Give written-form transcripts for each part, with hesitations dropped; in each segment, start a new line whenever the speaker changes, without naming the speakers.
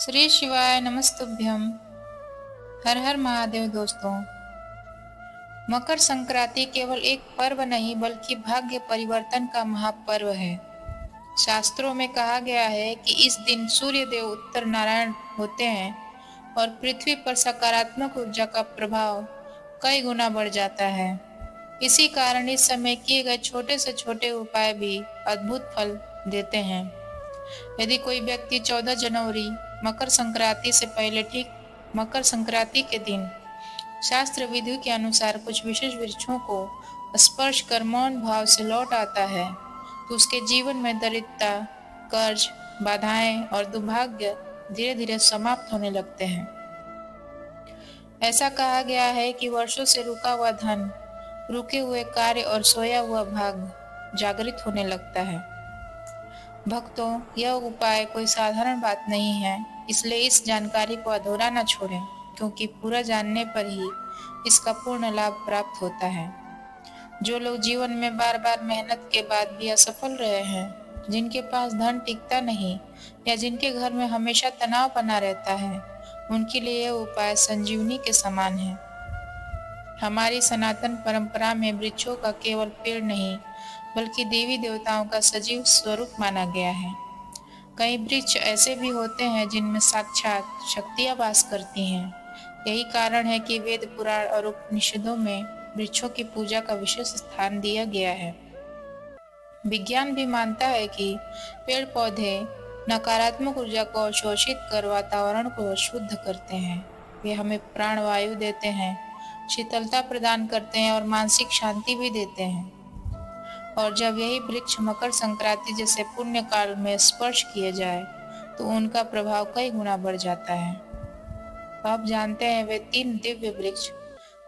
श्री शिवाय नमस्तुभ्यम। हर हर महादेव। दोस्तों, मकर संक्रांति केवल एक पर्व नहीं बल्कि भाग्य परिवर्तन का महापर्व है। शास्त्रों में कहा गया है कि इस दिन सूर्य देव उत्तर नारायण होते हैं और पृथ्वी पर सकारात्मक ऊर्जा का प्रभाव कई गुना बढ़ जाता है। इसी कारण इस समय किए गए छोटे से छोटे उपाय भी अद्भुत फल देते हैं। यदि कोई व्यक्ति 14 जनवरी मकर संक्रांति से पहले ठीक मकर संक्रांति के दिन शास्त्र विधि के अनुसार कुछ विशेष वृक्षों को स्पर्श कर मौन भाव से लौट आता है तो उसके जीवन में दरिद्रता, कर्ज, बाधाएं और दुर्भाग्य धीरे धीरे समाप्त होने लगते हैं। ऐसा कहा गया है कि वर्षों से रुका हुआ धन, रुके हुए कार्य और सोया हुआ भाग्य जागृत होने लगता है। भक्तों, यह उपाय कोई साधारण बात नहीं है, इसलिए इस जानकारी को अधूरा न छोड़ें, क्योंकि पूरा जानने पर ही इसका पूर्ण लाभ प्राप्त होता है। जो लोग जीवन में बार बार मेहनत के बाद भी असफल रहे हैं, जिनके पास धन टिकता नहीं या जिनके घर में हमेशा तनाव बना रहता है, उनके लिए यह उपाय संजीवनी के समान है। हमारी सनातन परंपरा में वृक्षों का केवल पेड़ नहीं बल्कि देवी देवताओं का सजीव स्वरूप माना गया है। कई वृक्ष ऐसे भी होते हैं जिनमें साक्षात शक्तियां वास करती हैं। यही कारण है कि वेद, पुराण और उपनिषदों में वृक्षों की पूजा का विशेष स्थान दिया गया है। विज्ञान भी मानता है कि पेड़ पौधे नकारात्मक ऊर्जा को अवशोषित कर वातावरण को शुद्ध करते हैं। वे हमें प्राणवायु देते हैं, शीतलता प्रदान करते हैं और मानसिक शांति भी देते हैं। और जब यही वृक्ष मकर संक्रांति जैसे पुण्य काल में स्पर्श किए जाए तो उनका प्रभाव कई गुना बढ़ जाता है। आप जानते हैं वे 3 दिव्य वृक्ष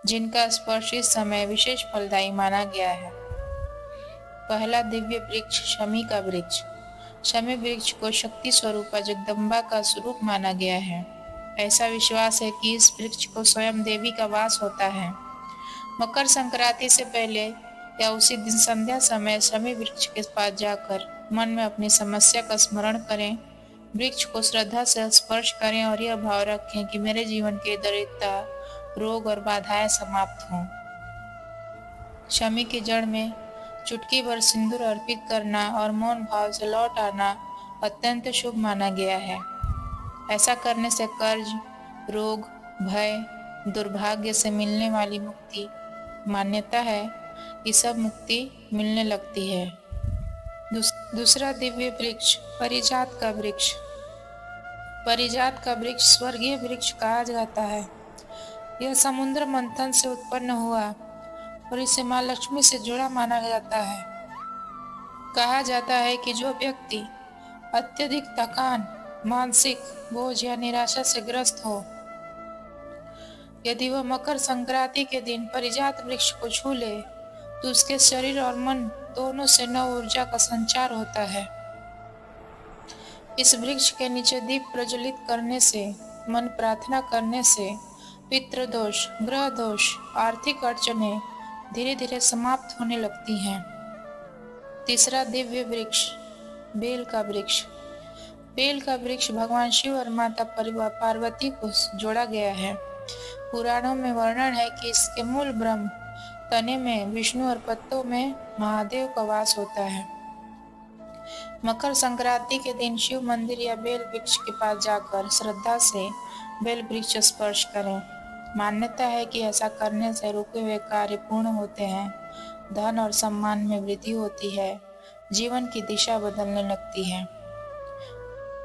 जिनका स्पर्श इस समय विशेष फलदायी माना गया है। पहला दिव्य वृक्ष शमी का वृक्ष। शमी वृक्ष को शक्ति स्वरूपा जगदम्बा का स्वरूप माना गया है। ऐसा विश्वास है कि इस वृक्ष को स्वयं देवी का वास होता है। मकर संक्रांति से पहले या उसी दिन संध्या समय शमी वृक्ष के पास जाकर मन में अपनी समस्या का स्मरण करें, वृक्ष को श्रद्धा से स्पर्श करें और यह भाव रखें कि मेरे जीवन की दरिद्रता, रोग और बाधाएं समाप्त हों। शमी की जड़ में चुटकी भर सिंदूर अर्पित करना और मौन भाव से लौट आना अत्यंत शुभ माना गया है। ऐसा करने से कर्ज, रोग, भय, दुर्भाग्य से मिलने वाली मुक्ति, मान्यता है कि सब मुक्ति मिलने लगती है। दूसरा दिव्य वृक्ष परिजात का वृक्ष। परिजात का वृक्ष स्वर्गीय वृक्ष कहा जाता है। यह समुद्र मंथन से उत्पन्न हुआ और इसे माँ लक्ष्मी से जुड़ा माना जाता है। कहा जाता है कि जो व्यक्ति अत्यधिक थकान, मानसिक बोझ या निराशा से ग्रस्त हो, यदि वह मकर संक्रांति के दिन परिजात वृक्ष को छू ले तो उसके शरीर और मन दोनों से नव ऊर्जा का संचार होता है। इस वृक्ष के नीचे दीप प्रज्वलित करने से, मन प्रार्थना करने से पितृदोष, ग्रह दोष, आर्थिक अड़चनें धीरे धीरे समाप्त होने लगती हैं। तीसरा दिव्य वृक्ष बेल का वृक्ष। बेल का वृक्ष भगवान शिव और माता पार्वती को जोड़ा गया है। पुराणों में वर्णन है कि इसके मूल ब्रह्म, तने में विष्णु और पत्तों में महादेव का वास होता है। मकर संक्रांति के दिन शिव मंदिर या बेल वृक्ष के पास जाकर श्रद्धा से बेल वृक्ष स्पर्श करें। मान्यता है कि ऐसा करने से रुके हुए कार्य पूर्ण होते हैं, धन और सम्मान में वृद्धि होती है, जीवन की दिशा बदलने लगती है।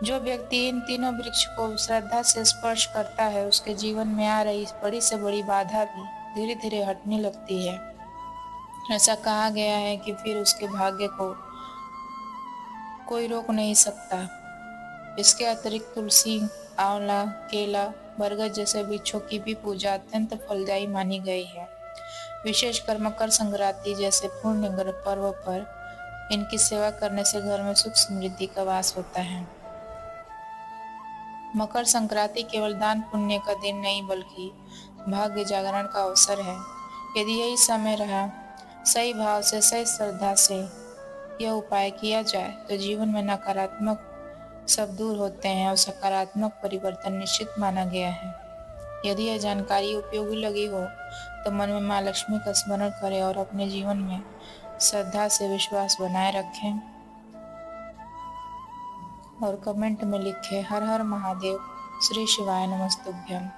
जो व्यक्ति इन तीनों वृक्ष को श्रद्धा से स्पर्श करता है, उसके जीवन में आ रही बड़ी से बड़ी बाधा भी धीरे धीरे हटने लगती है। ऐसा कहा गया है कि फिर उसके भाग्य को कोई रोक नहीं सकता। इसके अतिरिक्त तुलसी, आंवला, केला, बरगद जैसे वृक्षों की भी पूजा अत्यंत फलदायी मानी गई है। विशेषकर मकर संक्रांति जैसे पुण्य पर्व पर इनकी सेवा करने से घर में सुख समृद्धि का वास होता है। मकर संक्रांति केवल दान पुण्य का दिन नहीं बल्कि भाग्य जागरण का अवसर है। यदि यही समय रहा, सही भाव से, सही श्रद्धा से यह उपाय किया जाए तो जीवन में नकारात्मक सब दूर होते हैं और सकारात्मक परिवर्तन निश्चित माना गया है। यदि यह जानकारी उपयोगी लगी हो तो मन में माँ लक्ष्मी का स्मरण करें और अपने जीवन में श्रद्धा से विश्वास बनाए रखें और कमेंट में लिखें हर हर महादेव, श्री शिवाय नमस्तुभ्यम।